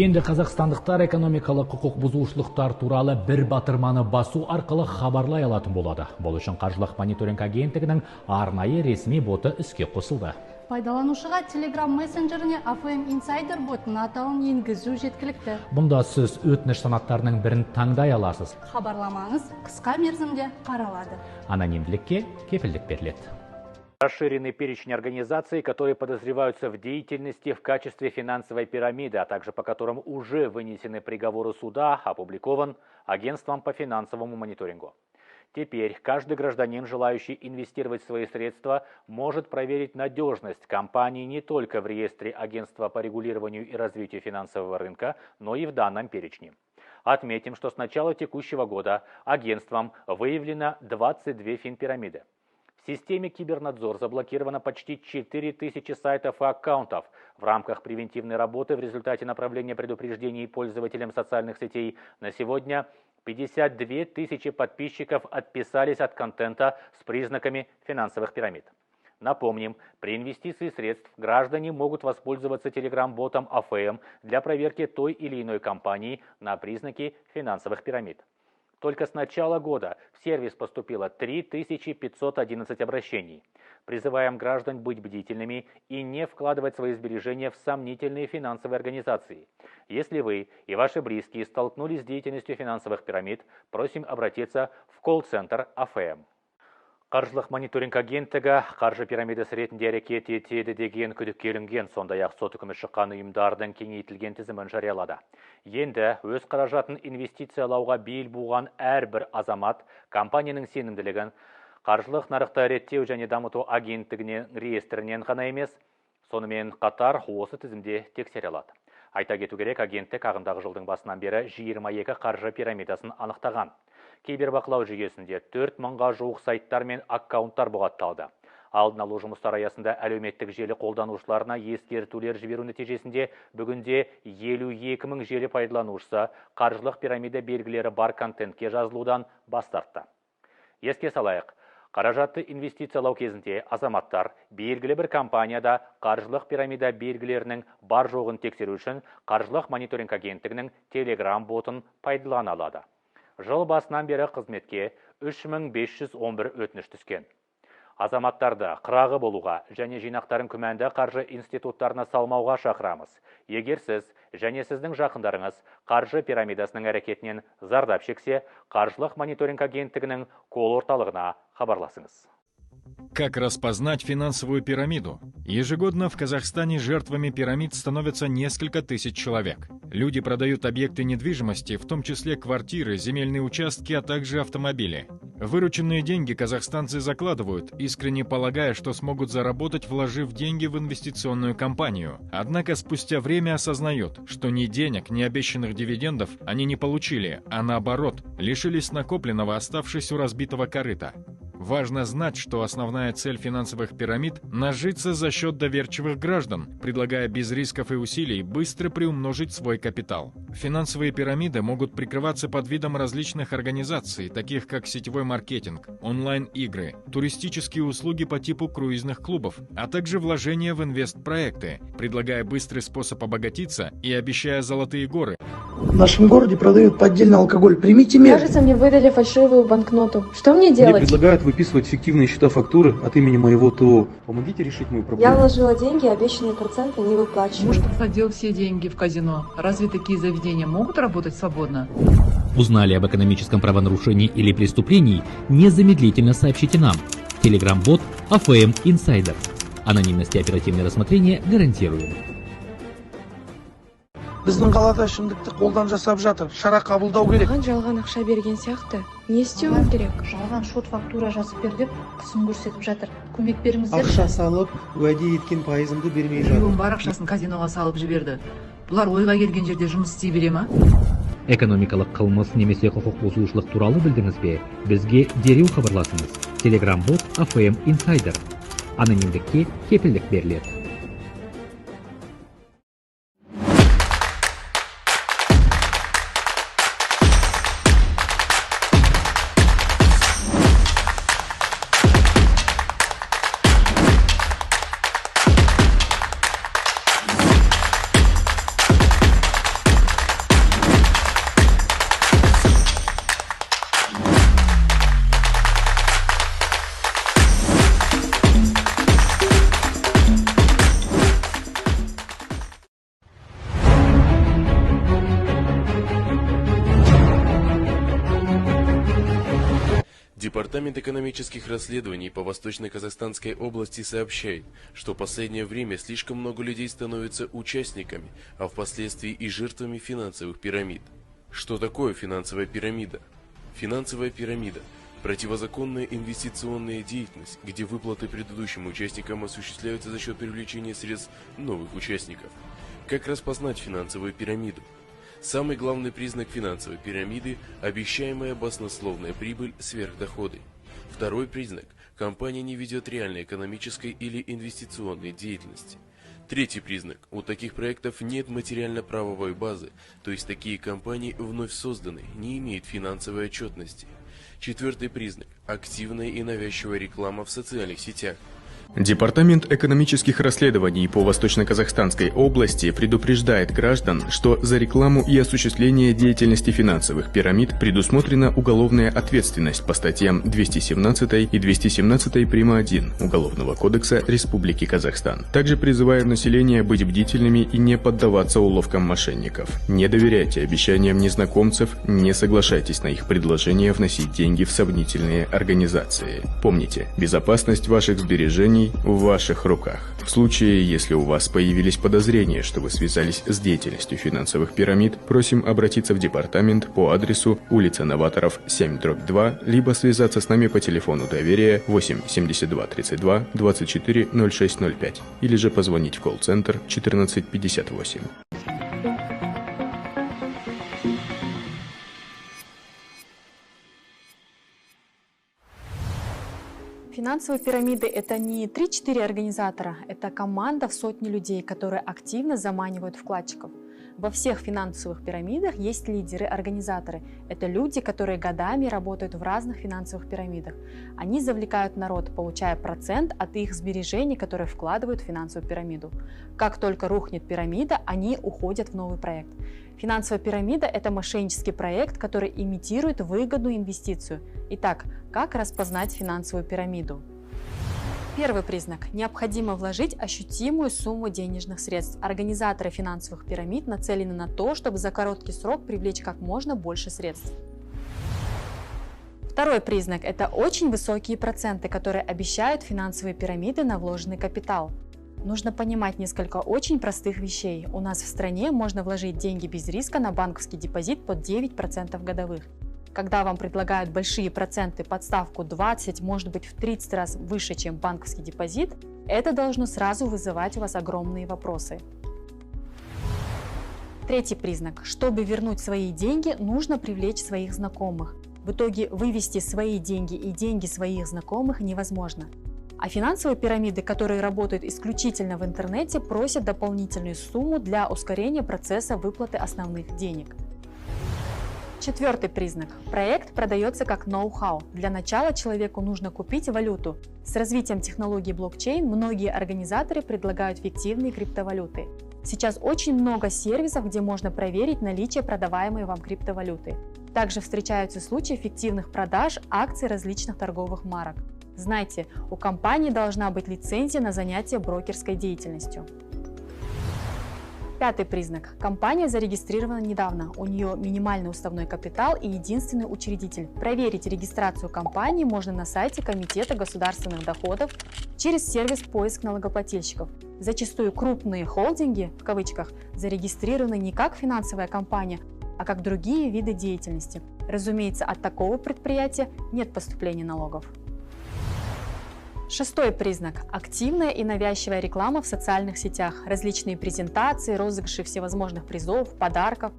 Енді қазақстандықтар экономикалық құқық бұзушылықтар туралы бір батырманы басу арқылы хабарлай алатын болады. Бұл үшін қаржылық мониторинг агенттігінің арнайы ресми боты іске қосылды. Пайдаланушыға Telegram мессенджеріне AFM Insider ботын атауын енгізу жеткілікті. Бұнда сіз өтініш санаттарының бірін таңдай аласыз. Хабарламаңыз қысқа мерзімде қаралады. Анонимділікке кепілдік беріледі. Расширенный перечень организаций, которые подозреваются в деятельности в качестве финансовой пирамиды, а также по которым уже вынесены приговоры суда, опубликован Агентством по финансовому мониторингу. Теперь каждый гражданин, желающий инвестировать свои средства, может проверить надежность компании не только в реестре Агентства по регулированию и развитию финансового рынка, но и в данном перечне. Отметим, что с начала текущего года агентством выявлено 22 финпирамиды. В системе Кибернадзор заблокировано почти 4000 сайтов и аккаунтов. В рамках превентивной работы в результате направления предупреждений пользователям социальных сетей на сегодня 52 тысячи подписчиков отписались от контента с признаками финансовых пирамид. Напомним, при инвестиции средств граждане могут воспользоваться Telegram-ботом AFM для проверки той или иной компании на признаки финансовых пирамид. Только с начала года в сервис поступило 3511 обращений. Призываем граждан быть бдительными и не вкладывать свои сбережения в сомнительные финансовые организации. Если вы и ваши близкие столкнулись с деятельностью финансовых пирамид, просим обратиться в колл-центр AFM. Қаржылық мониторинг агенттігі қаржы пирамидасы ретінде әрекет етеді деген күдікке ілінген, сондай-ақ сот үкімі шыққан ұйымдардың кеңейтілген тізімін жариялады. Енді өз қаражатын инвестициялауға бел буған әрбір азамат компанияның сенімділігін қаржылық нарықты реттеу және дамыту агенттігінің реестрінен ғана емес, сонымен қатар осы тізімде тексере алады. Айта кету керек, агенттік ағымдағы жылдың басынан бері 22 қаржы пирамидасын анықтаған. Кибербақылау жүйесінде 4000-ға жуық сайттар мен аккаунттар бұғатталды. Алдын алу жұмыстары аясында әлеуметтік желі қолданушыларына ескертулер жіберу нәтижесінде бүгінде 52 000 желі пайдаланушысы қаржылық пирамида белгілері бар контентке жазылудан бас тартты. Еске салайық, қаражатты инвестициялау кезінде азаматтар белгілі бір компанияда қаржылық пирамида белгілерінің бар жоғын тексеру үшін қаржылық мониторинг агенттігінің Telegram ботын пайдалана алады. Жыл басынан бері қызметке 3511 өтініш түскен. Азаматтарды қырағы болуға және жинақтарын күмәнді қаржы институттарына салмауға шақырамыз. Егер сіз және сіздің жақындарыңыз қаржы пирамидасының әрекетінен зардап шексе, қаржылық мониторинг агенттігінің колл орталығына хабарласыңыз. Как распознать финансовую пирамиду? Ежегодно в Казахстане жертвами пирамид становятся несколько тысяч человек. Люди продают объекты недвижимости, в том числе квартиры, земельные участки, а также автомобили. Вырученные деньги казахстанцы закладывают, искренне полагая, что смогут заработать, вложив деньги в инвестиционную компанию. Однако спустя время осознают, что ни денег, ни обещанных дивидендов они не получили, а наоборот, лишились накопленного, оставшись у разбитого корыта. Важно знать, что основная цель финансовых пирамид – нажиться за счет доверчивых граждан, предлагая без рисков и усилий быстро приумножить свой капитал. Финансовые пирамиды могут прикрываться под видом различных организаций, таких как сетевой маркетинг, онлайн-игры, туристические услуги по типу круизных клубов, а также вложения в инвестпроекты, предлагая быстрый способ обогатиться и обещая золотые горы. В нашем городе продают поддельный алкоголь. Примите меры. Кажется, мне выдали фальшивую банкноту. Что мне делать? Мне предлагают выписывать фиктивные счета фактуры от имени моего ТО. Помогите решить мою проблему. Я вложила деньги, обещанные проценты не выплачиваю. Муж посадил все деньги в казино. Разве такие заведения могут работать свободно? Узнали об экономическом правонарушении или преступлении? Незамедлительно сообщите нам. Telegram-бот AFM Insider. Анонимность и оперативное рассмотрение гарантируем. Біздің қалада ішімдікті қолдан жасап жатыр. Шара қабылдау керек. Маған жалған ақша берген сияқты. Не істеуім керек? Жалған шот фактура жазып бер деп қысым көрсетіп жатыр. Көмек беріңіздер. Ақша салып, уәде еткен пайызымды бермей жатыр. Біреудің бар ақшасын казиноға салып жіберді. Бұлар ойға келген жерде жұмыс істей бере ма? Экономикалық қылмыс немесе құқық бұзушылық туралы білдіңіз бе? Бізге дереу хабарласыңыз. Telegram-бот AFM Insider. Анонимдікке кепілдік беріледі. Департамент экономических расследований по Восточно-Казахстанской области сообщает, что в последнее время слишком много людей становятся участниками, а впоследствии и жертвами финансовых пирамид. Что такое финансовая пирамида? Финансовая пирамида – противозаконная инвестиционная деятельность, где выплаты предыдущим участникам осуществляются за счет привлечения средств новых участников. Как распознать финансовую пирамиду? Самый главный признак финансовой пирамиды – обещаемая баснословная прибыль сверхдоходы. Второй признак – компания не ведет реальной экономической или инвестиционной деятельности. Третий признак – у таких проектов нет материально-правовой базы, то есть такие компании вновь созданы, не имеют финансовой отчетности. Четвертый признак – активная и навязчивая реклама в социальных сетях. Департамент экономических расследований по Восточно-Казахстанской области предупреждает граждан, что за рекламу и осуществление деятельности финансовых пирамид предусмотрена уголовная ответственность по статьям 217 и 217 прим. 1 Уголовного кодекса Республики Казахстан. Также призываем население быть бдительными и не поддаваться уловкам мошенников. Не доверяйте обещаниям незнакомцев, не соглашайтесь на их предложение вносить деньги в сомнительные организации. Помните, безопасность ваших сбережений в ваших руках. В случае, если у вас появились подозрения, что вы связались с деятельностью финансовых пирамид, просим обратиться в департамент по адресу улица Новаторов, 7/2, либо связаться с нами по телефону доверия 8 72 32 24 0605 или же позвонить в колл-центр 1458. Финансовые пирамиды – это не 3-4 организатора, это команда в сотни людей, которые активно заманивают вкладчиков. Во всех финансовых пирамидах есть лидеры-организаторы. Это люди, которые годами работают в разных финансовых пирамидах. Они завлекают народ, получая процент от их сбережений, которые вкладывают в финансовую пирамиду. Как только рухнет пирамида, они уходят в новый проект. Финансовая пирамида – это мошеннический проект, который имитирует выгодную инвестицию. Итак, как распознать финансовую пирамиду? Первый признак. Необходимо вложить ощутимую сумму денежных средств. Организаторы финансовых пирамид нацелены на то, чтобы за короткий срок привлечь как можно больше средств. Второй признак – это очень высокие проценты, которые обещают финансовые пирамиды на вложенный капитал. Нужно понимать несколько очень простых вещей. У нас в стране можно вложить деньги без риска на банковский депозит под 9% годовых. Когда вам предлагают большие проценты под ставку 20, может быть в 30 раз выше, чем банковский депозит, это должно сразу вызывать у вас огромные вопросы. Третий признак. Чтобы вернуть свои деньги, нужно привлечь своих знакомых. В итоге вывести свои деньги и деньги своих знакомых невозможно. А финансовые пирамиды, которые работают исключительно в интернете, просят дополнительную сумму для ускорения процесса выплаты основных денег. Четвертый признак. Проект продается как ноу-хау. Для начала человеку нужно купить валюту. С развитием технологии блокчейн многие организаторы предлагают фиктивные криптовалюты. Сейчас очень много сервисов, где можно проверить наличие продаваемой вам криптовалюты. Также встречаются случаи фиктивных продаж акций различных торговых марок. Знайте, у компании должна быть лицензия на занятие брокерской деятельностью. Пятый признак. Компания зарегистрирована недавно. У нее минимальный уставной капитал и единственный учредитель. Проверить регистрацию компании можно на сайте Комитета государственных доходов через сервис «Поиск налогоплательщиков». Зачастую крупные холдинги, в кавычках, зарегистрированы не как финансовая компания, а как другие виды деятельности. Разумеется, от такого предприятия нет поступления налогов. Шестой признак. Активная и навязчивая реклама в социальных сетях. Различные презентации, розыгрыши всевозможных призов, подарков,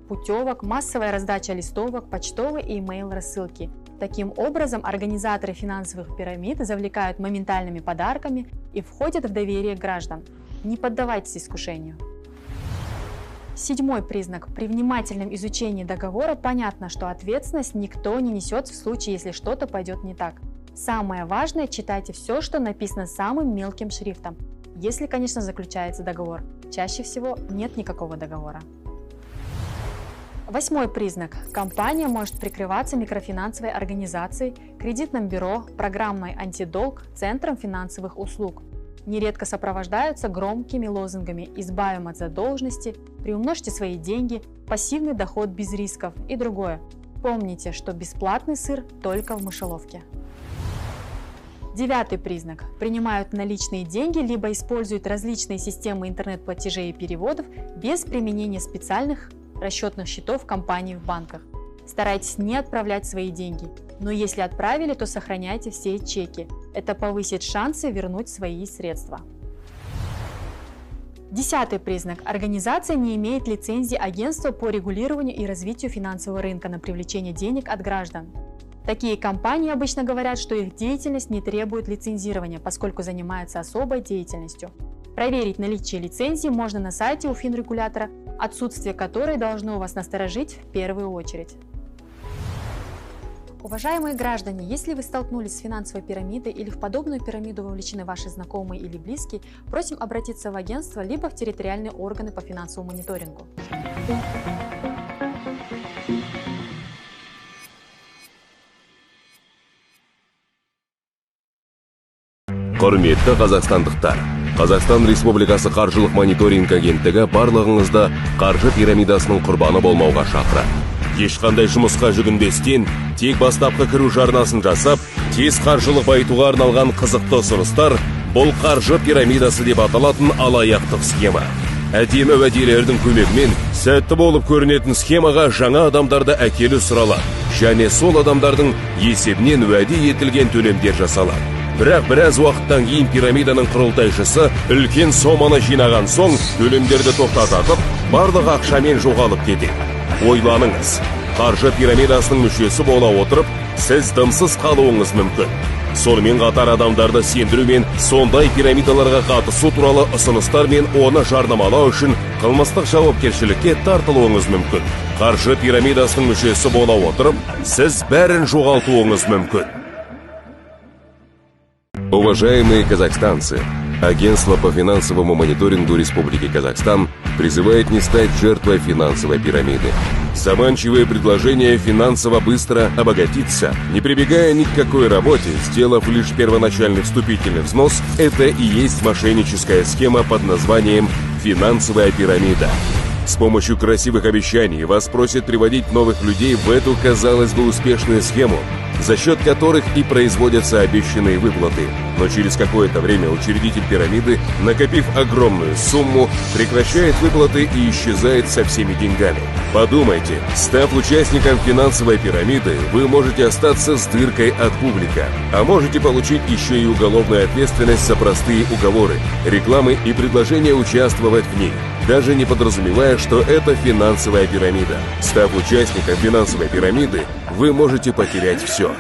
путевок, массовая раздача листовок, почтовые и email-рассылки. Таким образом, организаторы финансовых пирамид завлекают моментальными подарками и входят в доверие граждан. Не поддавайтесь искушению. Седьмой признак. При внимательном изучении договора понятно, что ответственность никто не несет в случае, если что-то пойдет не так. Самое важное – читайте все, что написано самым мелким шрифтом, если, конечно, заключается договор. Чаще всего нет никакого договора. Восьмой признак. Компания может прикрываться микрофинансовой организацией, кредитным бюро, программой антидолг, центром финансовых услуг. Нередко сопровождаются громкими лозунгами «избавим от задолженности», «приумножьте свои деньги», «пассивный доход без рисков» и другое. Помните, что бесплатный сыр только в мышеловке. 9-й признак. Принимают наличные деньги, либо используют различные системы интернет-платежей и переводов без применения специальных расчетных счетов компаний в банках. Старайтесь не отправлять свои деньги, но если отправили, то сохраняйте все чеки. Это повысит шансы вернуть свои средства. 10-й признак. Организация не имеет лицензии агентства по регулированию и развитию финансового рынка на привлечение денег от граждан. Такие компании обычно говорят, что их деятельность не требует лицензирования, поскольку занимается особой деятельностью. Проверить наличие лицензии можно на сайте у финрегулятора, отсутствие которой должно вас насторожить в первую очередь. Уважаемые граждане, если вы столкнулись с финансовой пирамидой или в подобную пирамиду вовлечены ваши знакомые или близкие, просим обратиться в агентство либо в территориальные органы по финансовому мониторингу. Құрметті қазақстандықтар, Қазақстан Республикасы қаржылық мониторинг агенттігі барлығыңызды қаржы пирамидасының құрбаны болмауға шақырады. Ешқандай жұмысқа жүгінбестен, тек бастапқы кіру жарнасын жасап, тез қаржылық байытуға арналған қызықты ұсыныстар бұл қаржы пирамидасы деп аталатын алаяқтық схема. Әдемі уәделердің көмегімен сәтті болып көрінетін схемаға жаңа адамдарды әкелу сұралады, және сол адамдардың есебінен уәде етілген төлемдер жасалады. Бірақ біраз уақыттан кейін пирамиданың құрылтайшысы үлкен соманы жинаған соң төлемдерді тоқтатып, барлық ақшамен жоғалып кетеді. Ойланыңыз, қаржы пирамидасының мүшесі бола отырып, сіз дымсыз қалуыңыз мүмкін. Сонымен қатар адамдарды сендірумен сондай пирамидаларға қатысу туралы ұсыныстар мен оны жарнамалау үшін қылмыстық жауапкершілікке тартылуыңыз мүмкін. Қаржы пирамидасының мүшесі бола отырып, сіз бәрін жоғалтуыңыз мүмкін. Уважаемые казахстанцы, Агентство по финансовому мониторингу Республики Казахстан призывает не стать жертвой финансовой пирамиды. Заманчивое предложение финансово быстро обогатиться, не прибегая ни к какой работе, сделав лишь первоначальный вступительный взнос, это и есть мошенническая схема под названием «финансовая пирамида». С помощью красивых обещаний вас просят приводить новых людей в эту, казалось бы, успешную схему, за счет которых и производятся обещанные выплаты. Но через какое-то время учредитель пирамиды, накопив огромную сумму, прекращает выплаты и исчезает со всеми деньгами. Подумайте, став участником финансовой пирамиды, вы можете остаться с дыркой от публика, а можете получить еще и уголовную ответственность за простые уговоры, рекламы и предложения участвовать в ней, даже не подразумевая, что это финансовая пирамида. Став участником финансовой пирамиды, вы можете потерять все.